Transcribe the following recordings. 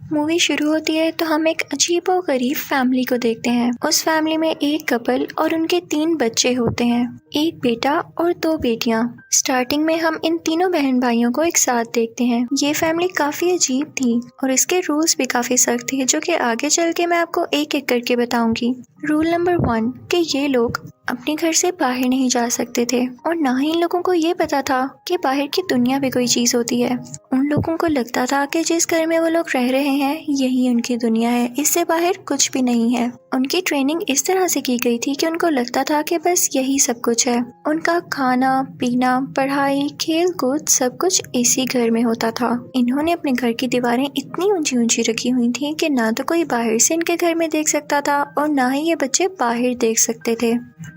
Movie शुरू होती है तो हम एक अजीबोगरीब फैमिली को देखते हैं। उस फैमिली में एक कपल और उनके 3 बच्चे होते हैं, एक बेटा और 2 बेटियां। स्टार्टिंग में हम इन तीनों बहन भाइयों को एक साथ देखते हैं। ये फैमिली काफी अजीब थी और इसके रूल्स भी काफी सख्त थे, जो कि आगे चल के मैं आपको एक एक करके बताऊंगी। रूल नंबर 1 कि ये लोग अपने घर से बाहर नहीं जा सकते थे और ना ही इन लोगों को ये पता था कि बाहर की दुनिया भी कोई चीज होती है। उन लोगों को लगता था कि जिस घर में वो लोग रह रहे हैं यही उनकी दुनिया है, इससे बाहर कुछ भी नहीं है। उनकी ट्रेनिंग इस तरह से की गई थी कि उनको लगता था कि बस यही सब कुछ है। उनका खाना पीना, पढ़ाई, खेल कूद सब कुछ इसी घर में होता था। इन्होंने अपने घर की दीवारें इतनी ऊंची ऊंची रखी हुई थी कि ना तो कोई बाहर से इनके घर में देख सकता था और ना ही ये बच्चे बाहर देख सकते थे।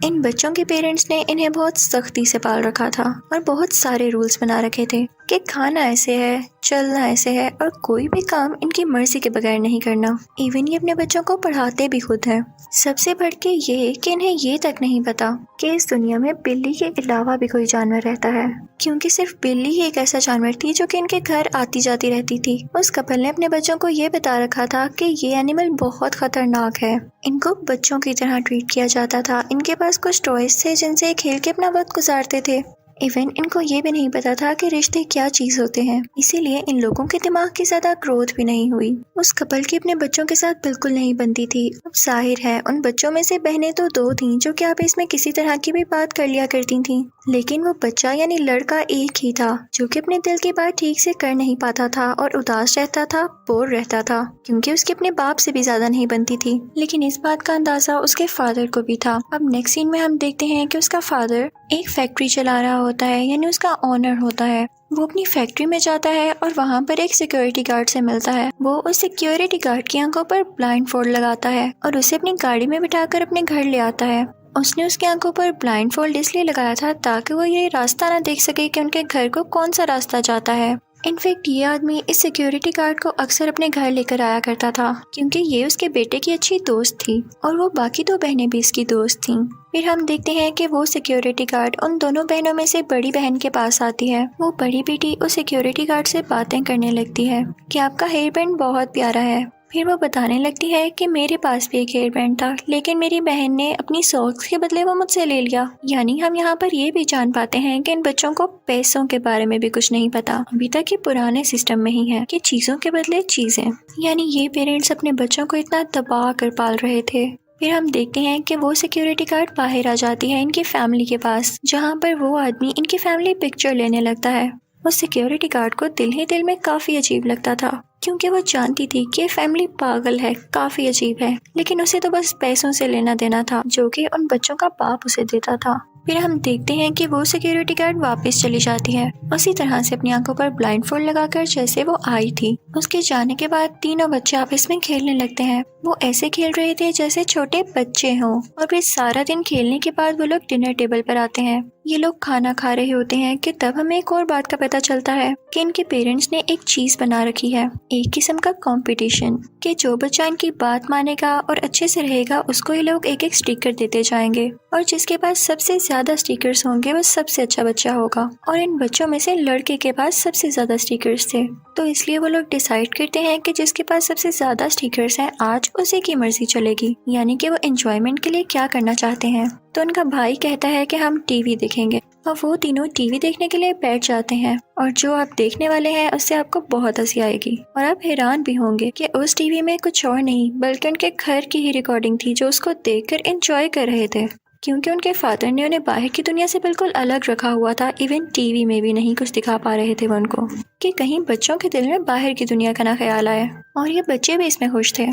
इन बच्चों के पेरेंट्स ने इन्हें बहुत सख्ती से पाल रखा था और बहुत सारे रूल्स बना रखे थे कि खाना ऐसे है, चलना ऐसे है और कोई भी काम इनकी मर्जी के बगैर नहीं करना। इवन ये अपने बच्चों को पढ़ाते भी खुद हैं। सबसे बढ़ के ये कि इन्हें ये तक नहीं पता कि इस दुनिया में बिल्ली के अलावा भी कोई जानवर रहता है, क्योंकि सिर्फ बिल्ली ही एक ऐसा जानवर थी जो कि इनके घर आती जाती रहती थी। उस कपल ने अपने बच्चों को ये बता रखा था कि ये एनिमल बहुत खतरनाक है, इनको बच्चों की तरह ट्रीट किया जाता था। इनके पास कुछ टॉयज थे जिनसे खेल के अपना वक्त गुजारते थे। इवन इनको ये भी नहीं पता था कि रिश्ते क्या चीज होते हैं, इसीलिए इन लोगों के दिमाग की ज्यादा ग्रोथ भी नहीं हुई। उस कपल की अपने बच्चों के साथ बिल्कुल नहीं बनती थी। अब जाहिर है उन बच्चों में से बहनें तो 2 थीं जो कि आपस में किसी तरह की भी बात कर लिया करती थीं, लेकिन वो बच्चा यानी लड़का एक ही था जो कि अपने दिल की बात ठीक से कर नहीं पाता था और उदास रहता था, बोर रहता था, क्योंकि उसके अपने बाप से भी ज्यादा नहीं बनती थी। लेकिन इस बात का अंदाजा उसके फादर को भी था। अब नेक्स्ट सीन में हम देखते हैं कि उसका फादर एक फैक्ट्री चला रहा होता है, यानी उसका ओनर होता है। वो अपनी फैक्ट्री में जाता है और वहाँ पर एक सिक्योरिटी गार्ड से मिलता है। वो उस सिक्योरिटी गार्ड की आंखों पर ब्लाइंड फोल्ड लगाता है और उसे अपनी गाड़ी में बिठाकर अपने घर ले आता है। उसने उसकी आंखों पर ब्लाइंड फोल्ड इसलिए लगाया था ताकि वो ये रास्ता ना देख सके कि उनके घर को कौन सा रास्ता जाता है। इनफैक्ट ये आदमी इस सिक्योरिटी गार्ड को अक्सर अपने घर लेकर आया करता था, क्योंकि ये उसके बेटे की अच्छी दोस्त थी और वो बाकी 2 बहनें भी इसकी दोस्त थीं। फिर हम देखते हैं कि वो सिक्योरिटी गार्ड उन दोनों बहनों में से बड़ी बहन के पास आती है। वो बड़ी बेटी उस सिक्योरिटी गार्ड से बातें करने लगती है कि आपका हेयर बैंड बहुत प्यारा है। फिर वो बताने लगती है कि मेरे पास भी एक हेयर बैंड था, लेकिन मेरी बहन ने अपनी सॉक्स के बदले वो मुझसे ले लिया। यानी हम यहाँ पर ये भी जान पाते हैं कि इन बच्चों को पैसों के बारे में भी कुछ नहीं पता। अभी तक ये पुराने सिस्टम में ही है कि चीजों के बदले चीजें। यानी ये पेरेंट्स अपने बच्चों को इतना दबा कर पाल रहे थे। फिर हम देखते हैं कि वो सिक्योरिटी गार्ड बाहर आ जाती है इनकी फैमिली के पास, जहाँ पर वो आदमी इनकी फैमिली पिक्चर लेने लगता है। उस सिक्योरिटी गार्ड को दिल ही दिल में काफी अजीब लगता था, क्योंकि वो जानती थी कि फैमिली पागल है, काफी अजीब है, लेकिन उसे तो बस पैसों से लेना देना था जो कि उन बच्चों का बाप उसे देता था। फिर हम देखते हैं कि वो सिक्योरिटी गार्ड वापस चली जाती है, उसी तरह से अपनी आंखों पर ब्लाइंड फोल्ड लगाकर जैसे वो आई थी। उसके जाने के बाद तीनों बच्चे आपस में खेलने लगते हैं। वो ऐसे खेल रहे थे जैसे छोटे बच्चे हों। और फिर सारा दिन खेलने के बाद वो लोग डिनर टेबल पर आते हैं। ये लोग खाना खा रहे होते हैं कि तब हमें एक और बात का पता चलता है कि इनके पेरेंट्स ने एक चीज बना रखी है, एक किस्म का कंपटीशन, कि जो बच्चा इनकी बात मानेगा और अच्छे से रहेगा उसको ये लोग एक एक स्टिकर देते जाएंगे, और जिसके पास सबसे ज्यादा स्टिकर्स होंगे वो सबसे अच्छा बच्चा होगा। और इन बच्चों में से लड़के के पास सबसे ज्यादा स्टिकर्स थे, तो इसलिए वो लोग डिसाइड करते हैं कि जिसके पास सबसे ज्यादा स्टिकर्स हैं आज उसी की मर्जी चलेगी, यानी कि वो एंजॉयमेंट के लिए क्या करना चाहते हैं। तो उनका भाई कहता है कि हम टीवी देखेंगे, और वो तीनों टीवी देखने के लिए बैठ जाते हैं। और जो आप देखने वाले हैं उससे आपको बहुत हंसी आएगी और आप हैरान भी होंगे कि उस टीवी में कुछ और नहीं बल्कि उनके घर की ही रिकॉर्डिंग थी जो उसको देखकर एंजॉय कर रहे थे, क्योंकि उनके फादर ने उन्हें बाहर की दुनिया से बिल्कुल अलग रखा हुआ था। इवन टीवी में भी नहीं कुछ दिखा पा रहे थे वो उनको, कि कहीं बच्चों के दिल में बाहर की दुनिया का ना ख्याल आए। और ये बच्चे भी इसमें खुश थे।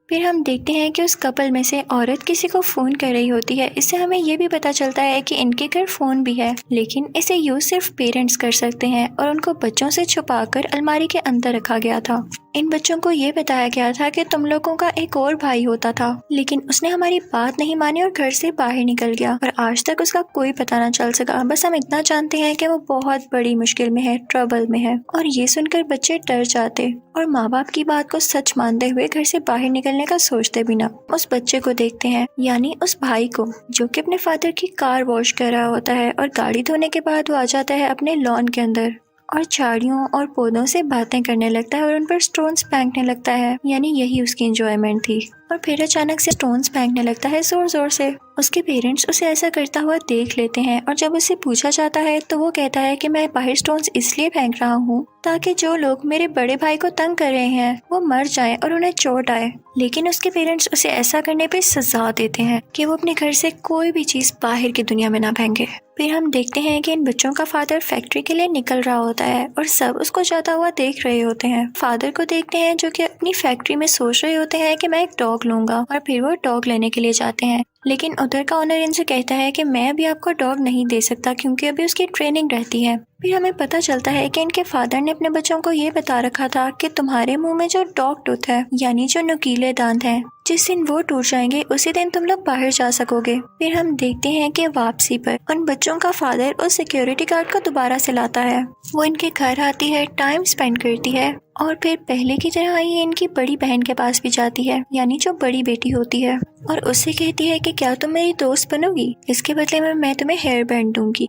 फिर हम देखते हैं कि उस कपल में से औरत किसी को फोन कर रही होती है। इससे हमें ये भी पता चलता है कि इनके घर फोन भी है, लेकिन इसे यूज सिर्फ पेरेंट्स कर सकते हैं और उनको बच्चों से छुपाकर अलमारी के अंदर रखा गया था। इन बच्चों को ये बताया गया था कि तुम लोगों का एक और भाई होता था, लेकिन उसने हमारी बात नहीं मानी और घर से बाहर निकल गया और आज तक उसका कोई पता ना चल सका। बस हम इतना जानते हैं कि वो बहुत बड़ी मुश्किल में है, ट्रबल में है। और ये सुनकर बच्चे डर जाते और माँ बाप की बात को सच मानते हुए घर से बाहर निकलने का सोचते भी ना। उस बच्चे को देखते हैं, यानी उस भाई को, जो कि अपने फादर की कार वॉश कर रहा होता है और गाड़ी धोने के बाद वो आ जाता है अपने लॉन के अंदर और झाड़ियों और पौधों से बातें करने लगता है और उन पर स्टोन्स फेंकने लगता है, यानी यही उसकी एंजॉयमेंट थी। और फिर अचानक से स्टोन्स फेंकने लगता है जोर जोर से। उसके पेरेंट्स उसे ऐसा करता हुआ देख लेते हैं और जब उसे पूछा जाता है तो वो कहता है कि मैं बाहर स्टोन्स इसलिए फेंक रहा हूँ ताकि जो लोग मेरे बड़े भाई को तंग कर रहे हैं वो मर जाएं और उन्हें चोट आए। लेकिन उसके पेरेंट्स उसे ऐसा करने पे सजा देते हैं कि वो अपने घर से कोई भी चीज बाहर की दुनिया में ना फेंके। फिर हम देखते हैं कि इन बच्चों का फादर फैक्ट्री के लिए निकल रहा होता है और सब उसको जाता हुआ देख रहे होते हैं। फादर को देखते हैं जो कि अपनी फैक्ट्री में सोच रहे होते हैं कि मैं एक डॉग लूंगा, और फिर वो डॉग लेने के लिए जाते हैं। लेकिन उधर का ओनर इनसे कहता है कि मैं अभी आपको डॉग नहीं दे सकता क्योंकि अभी उसकी ट्रेनिंग रहती है। फिर हमें पता चलता है कि इनके फादर ने अपने बच्चों को ये बता रखा था कि तुम्हारे मुंह में जो डॉग टूथ है, यानी जो नुकीले दांत हैं, जिस दिन वो टूट जाएंगे उसी दिन तुम लोग बाहर जा सकोगे। फिर हम देखते हैं कि वापसी पर उन बच्चों का फादर उस सिक्योरिटी गार्ड को दोबारा से लाता है। वो इनके घर आती है, टाइम स्पेंड करती है और फिर पहले की तरह ही इनकी बड़ी बहन के पास भी जाती है, यानी जो बड़ी बेटी होती है, और उससे कहती है कि क्या तुम मेरी दोस्त बनोगी, इसके बदले में मैं तुम्हें हेयर बैंड दूंगी।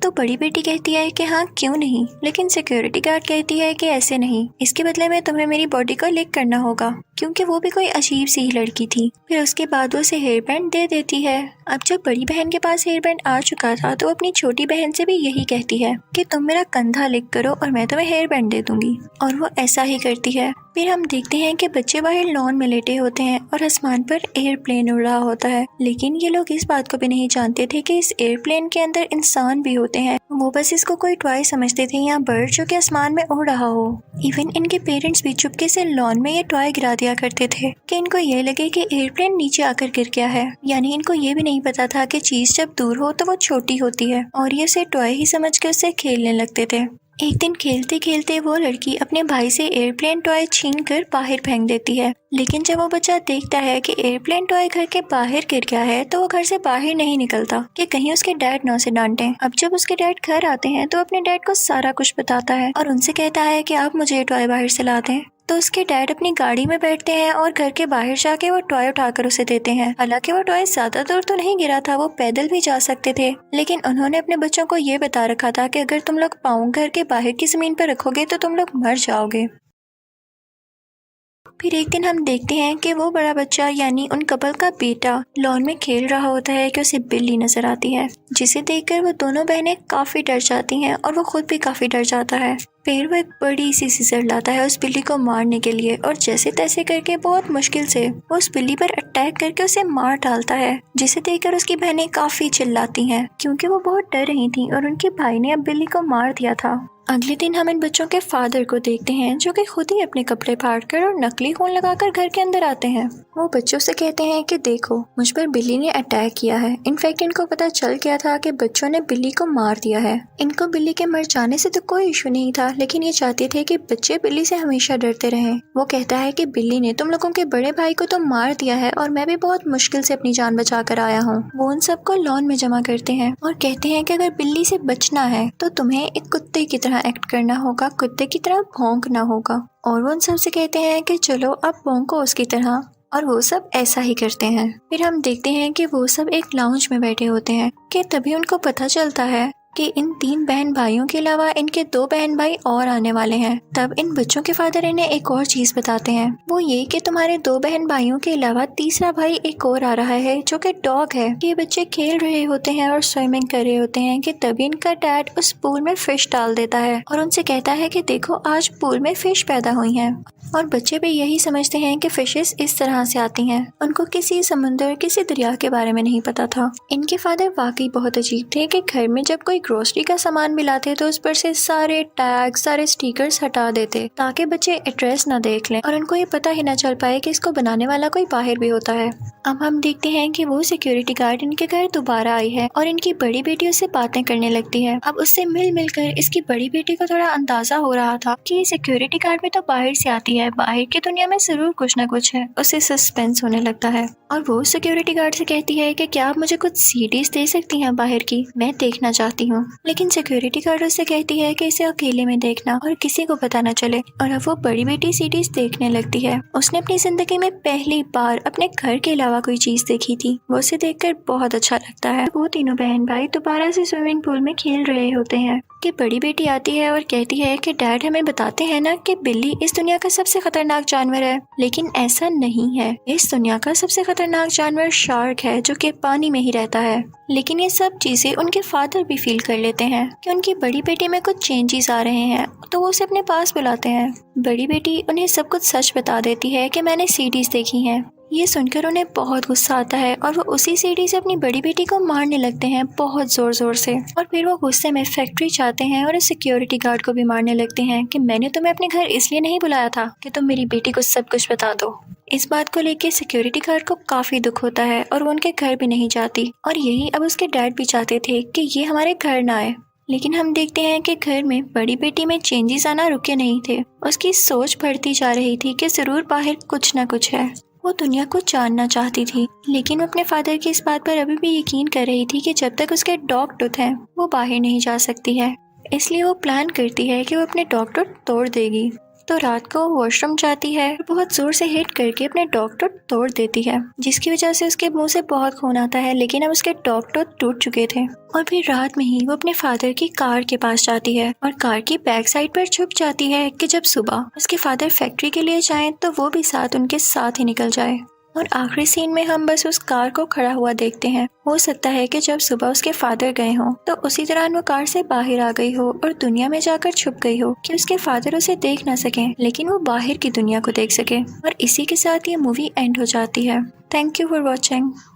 तो बड़ी बेटी कहती है कि हाँ क्यों नहीं, लेकिन सिक्योरिटी गार्ड कहती है कि ऐसे नहीं, इसके बदले में तुम्हें मेरी बॉडी को लिक करना होगा, क्योंकि वो भी कोई अजीब सी ही लड़की थी। फिर उसके बाद वो उसे हेयर बैंड दे देती है। अब जब बड़ी बहन के पास हेयर बैंड आ चुका था तो अपनी छोटी बहन से भी यही कहती है कि तुम मेरा कंधा लिक करो और मैं तुम्हें हेयर बैंड दे दूंगी, और वो ऐसा ही करती है। फिर हम देखते हैं कि बच्चे बाहर लॉन में लेटे होते हैं और आसमान पर एयरप्लेन उड़ रहा होता है, लेकिन ये लोग इस बात को भी नहीं जानते थे कि इस एयरप्लेन के अंदर इंसान भी होते हैं। वो बस इसको कोई टॉय समझते थे या बर्ड जो कि आसमान में उड़ रहा हो। इवन इनके पेरेंट्स भी चुपके से लॉन में ये टॉय गिरा दिया करते थे कि इनको ये लगे कि एयरप्लेन नीचे आकर गिर गया है, यानी इनको ये भी नहीं पता था कि चीज जब दूर हो तो वो छोटी होती है, और ये उसे टॉय ही समझ के उससे खेलने लगते थे। एक दिन खेलते खेलते वो लड़की अपने भाई से एयरप्लेन टॉय छीन कर बाहर फेंक देती है, लेकिन जब वो बच्चा देखता है कि एयरप्लेन टॉय घर के बाहर गिर गया है तो वो घर से बाहर नहीं निकलता कि कहीं उसके डैड ना उसे डांटे। अब जब उसके डैड घर आते हैं तो अपने डैड को सारा कुछ बताता है और उनसे कहता है कि आप मुझे टॉय बाहर से ला दें। तो उसके डैड अपनी गाड़ी में बैठते हैं और घर के बाहर जाके वो टॉय उठाकर उसे देते हैं। हालांकि वो टॉय ज्यादा दूर तो नहीं गिरा था, वो पैदल भी जा सकते थे, लेकिन उन्होंने अपने बच्चों को ये बता रखा था कि अगर तुम लोग पाँव घर के बाहर की जमीन पर रखोगे तो तुम लोग मर जाओगे। फिर एक दिन हम देखते हैं कि वो बड़ा बच्चा यानी उन कपल का बेटा लॉन में खेल रहा होता है कि उसे बिल्ली नजर आती है, जिसे देखकर वो दोनों बहनें काफी डर जाती हैं और वो खुद भी काफी डर जाता है। फिर वो एक बड़ी सी सीजर लाता है उस बिल्ली को मारने के लिए और जैसे तैसे करके बहुत मुश्किल से वो उस बिल्ली पर अटैक करके उसे मार डालता है, जिसे देखकर उसकी बहनें काफी चिल्लाती हैं क्योंकि वो बहुत डर रही थी और उनके भाई ने अब बिल्ली को मार दिया था। अगले दिन हम इन बच्चों के फादर को देखते हैं जो कि खुद ही अपने कपड़े फाड़कर और नकली खून लगाकर घर के अंदर आते हैं। वो बच्चों से कहते हैं कि देखो मुझ पर बिल्ली ने अटैक किया है। इनफैक्ट इनको पता चल गया था कि बच्चों ने बिल्ली को मार दिया है। इनको बिल्ली के मर जाने से तो कोई इशू नहीं था, लेकिन ये चाहते थे कि बच्चे बिल्ली से हमेशा डरते रहें। वो कहता है कि बिल्ली ने तुम लोगों के बड़े भाई को तो मार दिया है और मैं भी बहुत मुश्किल से अपनी जान बचा कर आया हूँ। वो उन सबको लॉन में जमा करते हैं और कहते हैं कि अगर बिल्ली से बचना है तो तुम्हें एक कुत्ते की तरह एक्ट करना होगा, कुत्ते की तरह भौंकना होगा। और वो उन सब से कहते हैं कि चलो अब भौंको उसकी तरह, और वो सब ऐसा ही करते हैं। फिर हम देखते हैं कि वो सब एक लाउंज में बैठे होते हैं कि तभी उनको पता चलता है कि इन 3 बहन भाइयों के अलावा इनके 2 बहन भाई और आने वाले हैं। तब इन बच्चों के फादर इन्हें एक और चीज बताते हैं, वो ये कि तुम्हारे 2 बहन भाइयों के अलावा तीसरा भाई एक और आ रहा है जो कि डॉग है। ये बच्चे खेल रहे होते हैं और स्विमिंग कर रहे होते हैं कि तभी इनका डैड उस पूल में फिश डाल देता है और उनसे कहता है कि देखो आज पूल में फिश पैदा हुई हैं। और बच्चे भी यही समझते हैं कि फिशेस इस तरह से आती हैं। उनको किसी समुद्र किसी दरिया के बारे में नहीं पता था। इनके फादर वाकई बहुत अजीब थे कि घर में जब कोई ग्रोसरी का सामान भी लाते तो उस पर से सारे टैग सारे स्टिकर्स हटा देते ताकि बच्चे एड्रेस ना देख लें और उनको ये पता ही ना चल पाए कि इसको बनाने वाला कोई बाहर भी होता है। अब हम देखते हैं कि वो सिक्योरिटी गार्ड इनके घर दोबारा आई है और इनकी बड़ी बेटी उससे बातें करने लगती है। अब उससे मिल मिल कर इसकी बड़ी बेटी को थोड़ा अंदाजा हो रहा था कि सिक्योरिटी गार्ड में तो बाहर से आती है है बाहर की दुनिया में जरूर कुछ ना कुछ है। उसे सस्पेंस होने लगता है और वो सिक्योरिटी गार्ड से कहती है कि क्या आप मुझे कुछ सीडीज दे सकती हैं बाहर की, मैं देखना चाहती हूँ। लेकिन सिक्योरिटी गार्ड उससे कहती है कि इसे अकेले में देखना और किसी को पता न चले। और अब वो बड़ी बेटी सीडीज देखने लगती है। उसने अपनी जिंदगी में पहली बार अपने घर के अलावा कोई चीज देखी थी। वो उसे देखकर बहुत अच्छा लगता है। वो तीनों बहन भाई दोबारा से स्विमिंग पूल में खेल रहे होते हैं कि बड़ी बेटी आती है और कहती है कि डैड हमें बताते हैं ना कि बिल्ली इस दुनिया का सबसे खतरनाक जानवर है, लेकिन ऐसा नहीं है। इस दुनिया का सबसे खतरनाक जानवर शार्क है जो कि पानी में ही रहता है। लेकिन ये सब चीजें उनके फादर भी फील कर लेते हैं कि उनकी बड़ी बेटी में कुछ चेंजेस आ रहे हैं, तो वो उसे अपने पास बुलाते हैं। बड़ी बेटी उन्हें सब कुछ सच बता देती है कि मैंने सीडीज देखी हैं। ये सुनकर उन्हें बहुत गुस्सा आता है और वो उसी सीढ़ी से अपनी बड़ी बेटी को मारने लगते हैं बहुत जोर जोर से। और फिर वो गुस्से में फैक्ट्री जाते हैं और इस सिक्योरिटी गार्ड को भी मारने लगते हैं कि मैंने तुम्हें अपने घर इसलिए नहीं बुलाया था कि तुम मेरी बेटी को सब कुछ बता दो। इस बात को लेकर सिक्योरिटी गार्ड को काफी दुख होता है और वो उनके घर भी नहीं जाती। और यही अब उसके डैड भी चाहते थे कि ये हमारे घर ना आए। लेकिन हम देखते हैं कि घर में बड़ी बेटी में चेंजेस आना रुके नहीं थे। उसकी सोच बढ़ती जा रही थी कि जरूर बाहर कुछ ना कुछ है। वो दुनिया को जानना चाहती थी, लेकिन वो अपने फादर की इस बात पर अभी भी यकीन कर रही थी कि जब तक उसके डॉग टूथ हैं वो बाहर नहीं जा सकती है। इसलिए वो प्लान करती है कि वो अपने डॉग टूथ तोड़ देगी। तो रात को वॉशरूम जाती है और बहुत जोर से हिट करके अपने डॉग टूथ तोड़ देती है, जिसकी वजह से उसके मुंह से बहुत खून आता है। लेकिन अब उसके डॉग टूथ टूट चुके थे। और फिर रात में ही वो अपने फादर की कार के पास जाती है और कार की बैक साइड पर छुप जाती है कि जब सुबह उसके फादर फैक्ट्री के लिए जाएं तो वो भी साथ उनके साथ ही निकल जाए। और आखिरी सीन में हम बस उस कार को खड़ा हुआ देखते हैं। हो सकता है कि जब सुबह उसके फादर गए हों तो उसी दौरान वो कार से बाहर आ गई हो और दुनिया में जाकर छुप गई हो कि उसके फादर उसे देख ना सकें, लेकिन वो बाहर की दुनिया को देख सके। और इसी के साथ ये मूवी एंड हो जाती है। Thank you for watching.